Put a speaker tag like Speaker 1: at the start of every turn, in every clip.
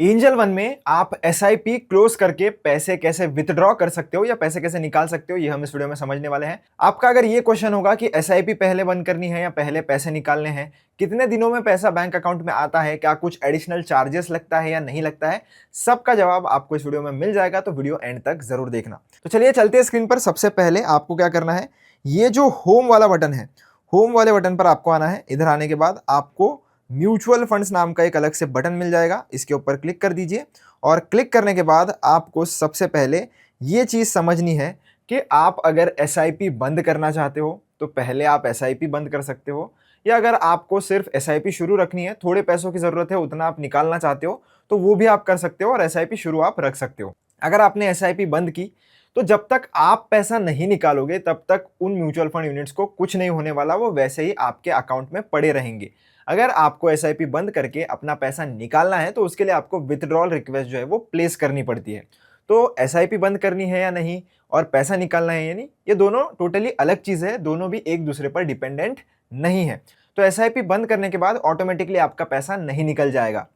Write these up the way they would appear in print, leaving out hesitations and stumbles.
Speaker 1: Angel one में आप SIP close करके पैसे कैसे विथड्रॉ कर सकते हो या पैसे कैसे निकाल सकते हो, ये हम इस वीडियो में समझने वाले हैं। आपका अगर ये क्वेश्चन होगा कि एसआईपी पहले बंद करनी है या पहले पैसे निकालने हैं, कितने दिनों में पैसा बैंक अकाउंट में आता है, क्या कुछ एडिशनल चार्जेस लगता है या नहीं लगता है, सबका जवाब आपको इस वीडियो में मिल जाएगा, तो वीडियो एंड तक जरूर देखना। तो चलिए चलते हैं स्क्रीन पर। सबसे पहले आपको क्या करना है, ये जो होम वाला बटन है, होम वाले बटन पर आपको आना है। इधर आने के बाद आपको म्यूचुअल फंड्स नाम का एक अलग से बटन मिल जाएगा, इसके ऊपर क्लिक कर दीजिए। और क्लिक करने के बाद आपको सबसे पहले ये चीज़ समझनी है कि आप अगर एसआईपी बंद करना चाहते हो तो पहले आप एसआईपी बंद कर सकते हो, या अगर आपको सिर्फ एसआईपी शुरू रखनी है, थोड़े पैसों की ज़रूरत है, उतना आप निकालना चाहते हो तो वो भी आप कर सकते हो और एसआईपी शुरू आप रख सकते हो। अगर आपने एसआईपी बंद की तो जब तक आप पैसा नहीं निकालोगे तब तक उन म्यूचुअल फंड यूनिट्स को कुछ नहीं होने वाला, वो वैसे ही आपके अकाउंट में पड़े रहेंगे। अगर आपको एसआईपी बंद करके अपना पैसा निकालना है तो उसके लिए आपको विथड्रॉल रिक्वेस्ट जो है वो प्लेस करनी पड़ती है। तो एसआईपी बंद करनी है या नहीं और पैसा निकालना है या नहीं, ये दोनों टोटली अलग चीज़ है, दोनों भी एक दूसरे पर डिपेंडेंट नहीं है। तो एसआईपी बंद करने के बाद ऑटोमेटिकली आपका पैसा नहीं निकल जाएगा।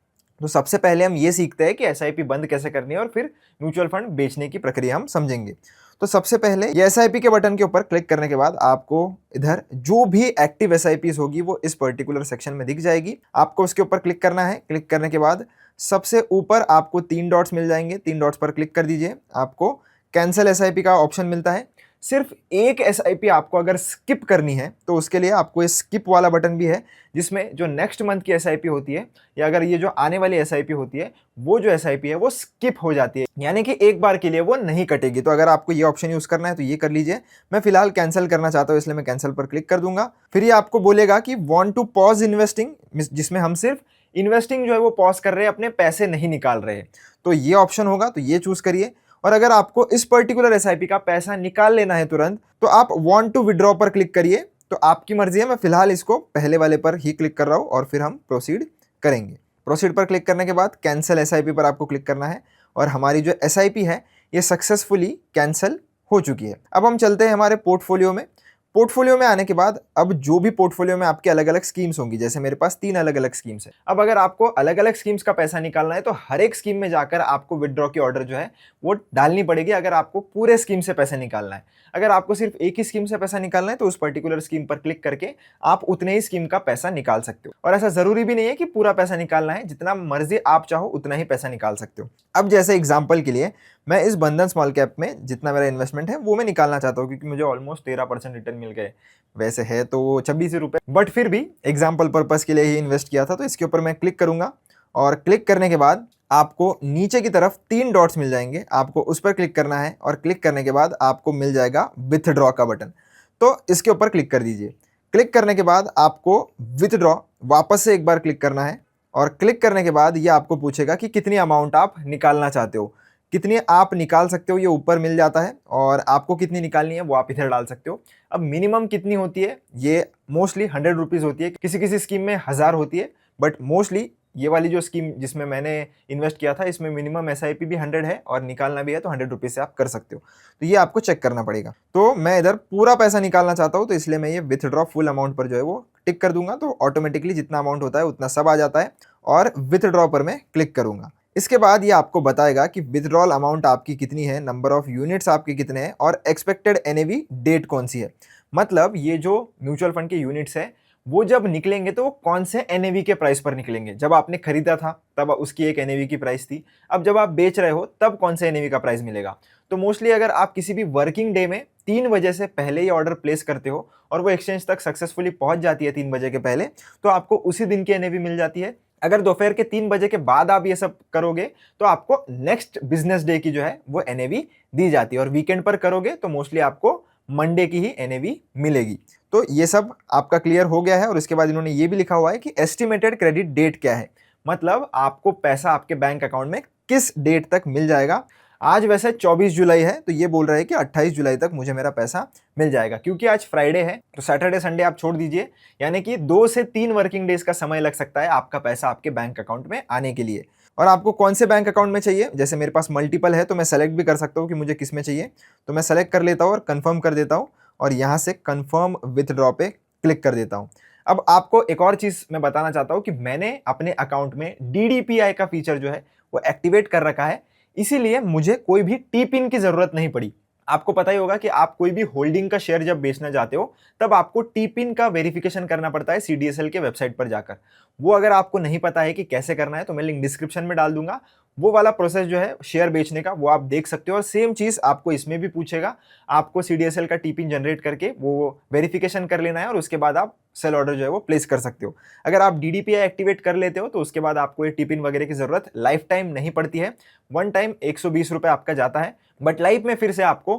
Speaker 1: तो सबसे पहले हम ये सीखते हैं कि एसआईपी बंद कैसे करनी है और फिर म्यूचुअल फंड बेचने की प्रक्रिया हम समझेंगे। तो सबसे पहले ये एसआईपी के बटन के ऊपर क्लिक करने के बाद आपको इधर जो भी एक्टिव एसआईपीज होगी वो इस पर्टिकुलर सेक्शन में दिख जाएगी। आपको उसके ऊपर क्लिक करना है। क्लिक करने के बाद सबसे ऊपर आपको 3 डॉट्स मिल जाएंगे, 3 डॉट्स पर क्लिक कर दीजिए। आपको कैंसिल एसआईपी का ऑप्शन मिलता है। सिर्फ एक एसआईपी आपको अगर स्किप करनी है तो उसके लिए आपको स्किप वाला बटन भी है, जिसमें जो नेक्स्ट मंथ की एसआईपी होती है या अगर ये जो आने वाली एसआईपी होती है, वो जो एसआईपी है वो स्किप हो जाती है, यानी कि एक बार के लिए वो नहीं कटेगी। तो अगर आपको ये ऑप्शन यूज करना है तो ये कर लीजिए। मैं फिलहाल कैंसिल करना चाहता हूँ इसलिए मैं कैंसिल पर क्लिक कर दूंगा। फिर ये आपको बोलेगा कि वांट टू पॉज इन्वेस्टिंग, जिसमें हम सिर्फ इन्वेस्टिंग जो है वो पॉज कर रहे हैं, अपने पैसे नहीं निकाल रहे। तो ये ऑप्शन होगा, तो ये चूज करिए। और अगर आपको इस पर्टिकुलर एसआईपी का पैसा निकाल लेना है तुरंत, तो आप वांट टू विड्रॉ पर क्लिक करिए। तो आपकी मर्जी है, मैं फिलहाल इसको पहले वाले पर ही क्लिक कर रहा हूं और फिर हम प्रोसीड करेंगे। प्रोसीड पर क्लिक करने के बाद कैंसिल एसआईपी पर आपको क्लिक करना है और हमारी जो एसआईपी है ये सक्सेसफुली कैंसिल हो चुकी है। अब हम चलते हैं हमारे पोर्टफोलियो में। पोर्टफोलियो में आने के बाद अब जो भी पोर्टफोलियो में आपके अलग अलग स्कीम्स होंगी, जैसे मेरे पास 3 अलग अलग स्कीम्स है। अब अगर आपको अलग अलग स्कीम्स का पैसा निकालना है तो हर एक स्कीम में जाकर आपको विड्रॉ की ऑर्डर जो है वो डालनी पड़ेगी, अगर आपको पूरे स्कीम से पैसा निकालना है। अगर आपको सिर्फ एक ही स्कीम से पैसा निकालना है तो उस पर्टिकुलर स्कीम पर क्लिक करके आप उतने ही स्कीम का पैसा निकाल सकते हो। और ऐसा जरूरी भी नहीं है कि पूरा पैसा निकालना है, जितना मर्जी आप चाहो उतना ही पैसा निकाल सकते हो। अब जैसे एग्जाम्पल के लिए मैं इस बंधन स्मॉल कैप में जितना मेरा इन्वेस्टमेंट है वो मैं निकालना चाहता हूँ, क्योंकि मुझे ऑलमोस्ट 13% रिटर्न मिल गए। वैसे है तो वो 26 रुपये, बट फिर भी एग्जाम्पल पर्पज के लिए ही इन्वेस्ट किया था। तो इसके ऊपर मैं क्लिक करूंगा और क्लिक करने के बाद आपको नीचे की तरफ 3 डॉट्स मिल जाएंगे, आपको उस पर क्लिक करना है और क्लिक करने के बाद आपको मिल जाएगा विथड्रॉ का बटन। तो इसके ऊपर क्लिक कर दीजिए। क्लिक करने के बाद आपको विथड्रॉ वापस से एक बार क्लिक करना है और क्लिक करने के बाद ये आपको पूछेगा कि कितनी अमाउंट आप निकालना चाहते हो, कितनी आप निकाल सकते हो, ये ऊपर मिल जाता है। और आपको कितनी निकालनी है वो आप इधर डाल सकते हो। अब मिनिमम कितनी होती है, ये मोस्टली 100 रुपीज़ होती है, किसी किसी स्कीम में 1000 होती है, बट मोस्टली ये वाली जो स्कीम जिसमें मैंने इन्वेस्ट किया था इसमें मिनिमम एसआईपी भी 100 है और निकालना भी है तो 100 रुपीज़ से आप कर सकते हो। तो ये आपको चेक करना पड़ेगा। तो मैं इधर पूरा पैसा निकालना चाहता हूँ तो इसलिए मैं ये विथड्रॉ फुल अमाउंट पर जो है वो टिक कर दूंगा, तो ऑटोमेटिकली जितना अमाउंट होता है उतना सब आ जाता है और विथड्रॉ पर मैं क्लिक करूंगा। इसके बाद ये आपको बताएगा कि विथड्रॉल अमाउंट आपकी कितनी है, नंबर ऑफ यूनिट्स आपके कितने हैं और एक्सपेक्टेड एनएवी डेट कौन सी है। मतलब ये जो म्यूचुअल फंड के यूनिट्स है वो जब निकलेंगे तो वो कौन से एनएवी के प्राइस पर निकलेंगे। जब आपने खरीदा था तब उसकी एक एनएवी की प्राइस थी, अब जब आप बेच रहे हो तब कौन से एनएवी का प्राइस मिलेगा। तो मोस्टली अगर आप किसी भी वर्किंग डे में 3 बजे से पहले ही ऑर्डर प्लेस करते हो और वो एक्सचेंज तक सक्सेसफुली पहुंच जाती है 3 बजे के पहले, तो आपको उसी दिन की एनएवी मिल जाती है। अगर दोपहर के 3 बजे के बाद आप ये सब करोगे तो आपको नेक्स्ट बिजनेस डे की जो है वो एनएवी दी जाती है, और वीकेंड पर करोगे तो मोस्टली आपको मंडे की ही एनएवी मिलेगी। तो ये सब आपका क्लियर हो गया है। और इसके बाद इन्होंने ये भी लिखा हुआ है कि एस्टिमेटेड क्रेडिट डेट क्या है, मतलब आपको पैसा आपके बैंक अकाउंट में किस डेट तक मिल जाएगा। आज वैसे 24 जुलाई है तो ये बोल रहे हैं कि 28 जुलाई तक मुझे मेरा पैसा मिल जाएगा, क्योंकि आज फ्राइडे है तो सैटरडे संडे आप छोड़ दीजिए, यानी कि 2 से 3 वर्किंग डेज का समय लग सकता है आपका पैसा आपके बैंक अकाउंट में आने के लिए। और आपको कौन से बैंक अकाउंट में चाहिए, जैसे मेरे पास मल्टीपल है तो मैं सेलेक्ट भी कर सकता हूँ कि मुझे किस में चाहिए। तो मैं सेलेक्ट कर लेता हूँ और कंफर्म कर देता हूँ और यहाँ से कंफर्म विथड्रॉ पे क्लिक कर देता हूँ। अब आपको एक और चीज़ मैं बताना चाहता हूँ कि मैंने अपने अकाउंट में DDPI का फीचर जो है वो एक्टिवेट कर रखा है, इसीलिए मुझे कोई भी टी पिन की जरूरत नहीं पड़ी। आपको पता ही होगा कि आप कोई भी होल्डिंग का शेयर जब बेचना चाहते हो तब आपको टी पिन का वेरिफिकेशन करना पड़ता है सीडीएसएल के वेबसाइट पर जाकर। वो अगर आपको नहीं पता है कि कैसे करना है तो मैं लिंक डिस्क्रिप्शन में डाल दूंगा। वो वाला प्रोसेस जो है शेयर बेचने का वो आप देख सकते हो, और सेम चीज आपको इसमें भी पूछेगा। आपको सीडीएसएल का टी पिन जनरेट करके वो वेरिफिकेशन कर लेना है और उसके बाद आप सेल ऑर्डर जो है वो प्लेस कर सकते हो। अगर आप डीडीपीआई एक्टिवेट कर लेते हो तो उसके बाद आपको ये टी पिन वगैरह की जरूरत लाइफ टाइम नहीं पड़ती है। वन टाइम 120 रुपए आपका जाता है, बट लाइफ में फिर से आपको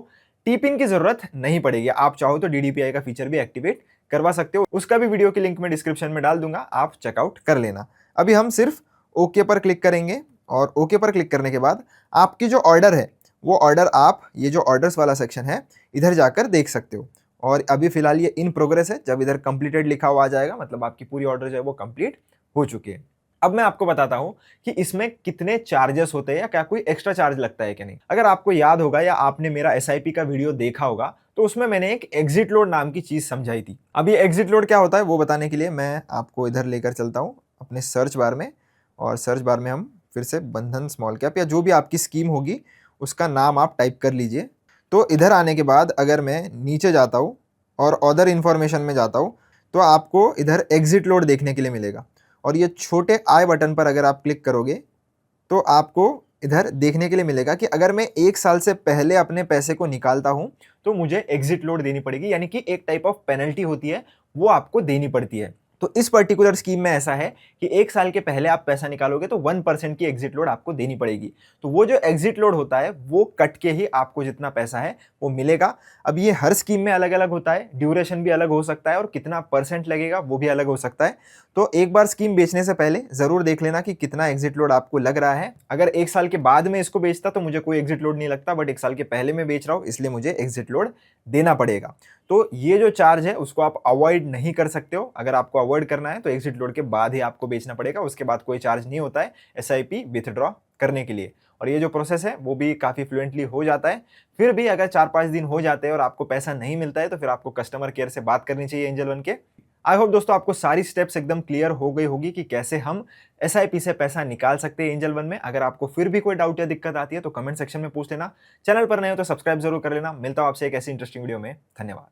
Speaker 1: टी पिन की जरूरत नहीं पड़ेगी। आप चाहो तो डीडीपीआई का फीचर भी एक्टिवेट करवा सकते हो, उसका भी वीडियो की लिंक मैं डिस्क्रिप्शन में डाल दूंगा, आप चेकआउट कर लेना। अभी हम सिर्फ ओके पर क्लिक करेंगे और ओके पर क्लिक करने के बाद आपकी जो ऑर्डर है वो ऑर्डर आप ये जो ऑर्डर्स वाला सेक्शन है इधर जाकर देख सकते हो। और अभी फिलहाल ये इन प्रोग्रेस है, जब इधर कंप्लीटेड लिखा हुआ आ जाएगा मतलब आपकी पूरी ऑर्डर जो है वो कंप्लीट हो चुकी है। अब मैं आपको बताता हूं कि इसमें कितने चार्जेस होते हैं या क्या कोई एक्स्ट्रा चार्ज लगता है कि नहीं। अगर आपको याद होगा या आपने मेरा एसआईपी का वीडियो देखा होगा तो उसमें मैंने एक एग्जिट लोड नाम की चीज समझाई थी। अब ये एग्जिट लोड क्या होता है वो बताने के लिए मैं आपको इधर लेकर चलता हूं अपने सर्च बार में, और सर्च बार में हम फिर से बंधन स्मॉल कैप या जो भी आपकी स्कीम होगी उसका नाम आप टाइप कर लीजिए। तो इधर आने के बाद अगर मैं नीचे जाता हूँ और अदर इन्फॉर्मेशन में जाता हूँ तो आपको इधर एग्जिट लोड देखने के लिए मिलेगा, और ये छोटे आई बटन पर अगर आप क्लिक करोगे तो आपको इधर देखने के लिए मिलेगा कि अगर मैं 1 साल से पहले अपने पैसे को निकालता हूं तो मुझे एग्जिट लोड देनी पड़ेगी, यानी कि एक टाइप ऑफ पेनल्टी होती है वो आपको देनी पड़ती है। तो इस पर्टिकुलर स्कीम में ऐसा है कि 1 साल के पहले आप पैसा निकालोगे तो 1% की एग्जिट लोड आपको देनी पड़ेगी। तो वो जो एग्जिट लोड होता है वो कट के ही आपको जितना पैसा है वो मिलेगा। अब ये हर स्कीम में अलग अलग होता है, ड्यूरेशन भी अलग हो सकता है और कितना परसेंट लगेगा वो भी अलग हो सकता है। तो एक बार स्कीम बेचने से पहले जरूर देख लेना कि कितना एग्जिट लोड आपको लग रहा है। अगर 1 साल के बाद में इसको बेचता तो मुझे कोई एग्जिट लोड नहीं लगता, बट 1 साल के पहले मैं बेच रहा हूं इसलिए मुझे एग्जिट लोड देना पड़ेगा। तो ये जो चार्ज है उसको आप अवॉइड नहीं कर सकते हो। अगर आपको अवॉइड करना है तो एग्जिट लोड के बाद ही आपको बेचना पड़ेगा, उसके बाद कोई चार्ज नहीं होता है एसआईपी विथड्रॉ करने के लिए। और ये जो प्रोसेस है वो भी काफी फ्लुएंटली हो जाता है। फिर भी अगर 4-5 दिन हो जाते हैं और आपको पैसा नहीं मिलता है तो फिर आपको कस्टमर केयर से बात करनी चाहिए एंजल वन के। आई होप दोस्तों आपको सारी स्टेप्स एकदम क्लियर हो गई होगी कि कैसे हम एसआईपी से पैसा निकाल सकते हैं एंजल वन में। अगर आपको फिर भी कोई डाउट या दिक्कत आती है तो कमेंट सेक्शन में पूछ लेना। चैनल पर नए हो तो सब्सक्राइब जरूर कर लेना। मिलता हूं आपसे एक ऐसी इंटरेस्टिंग वीडियो में। धन्यवाद।